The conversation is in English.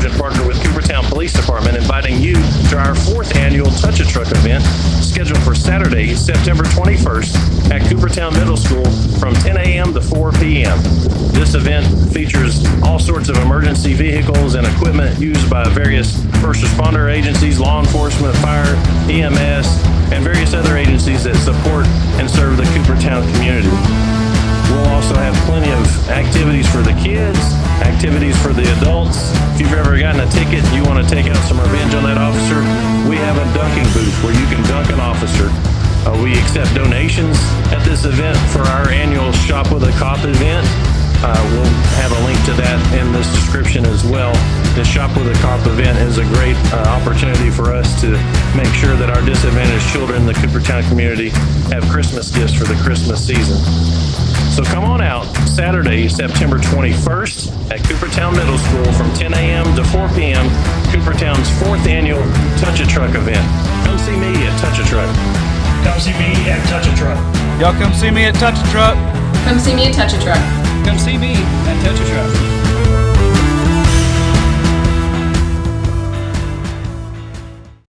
proud to partner with Coopertown Police Department, inviting you to our 4th annual Touch a Truck event scheduled for Saturday, September 21st at Coopertown Middle School from 10 a.m. to 4 p.m. This event features all sorts of emergency vehicles and equipment used by various first responder agencies, law enforcement, fire, EMS, and various other agencies that support and serve the Coopertown community. We'll also have plenty of activities for the kids, activities for the adults. If you've ever gotten a ticket and you want to take out some revenge on that officer, we have a dunking booth where you can dunk an officer. We accept donations at this event for our annual Shop with a Cop event. We'll have a link to that in this description as well. The Shop with a Cop event is a great opportunity for us to make sure that our disadvantaged children in the Coopertown community have Christmas gifts for the Christmas season. So come on out Saturday, September 21st at Coopertown Middle School from 10 a.m. to 4 p.m. Coopertown's 4th annual Touch a Truck event. Come see me at Touch a Truck. Come see me at Touch a Truck. Y'all come see me at Touch a Truck. Come see me at Touch a Truck. Come see me at Touch a Truck.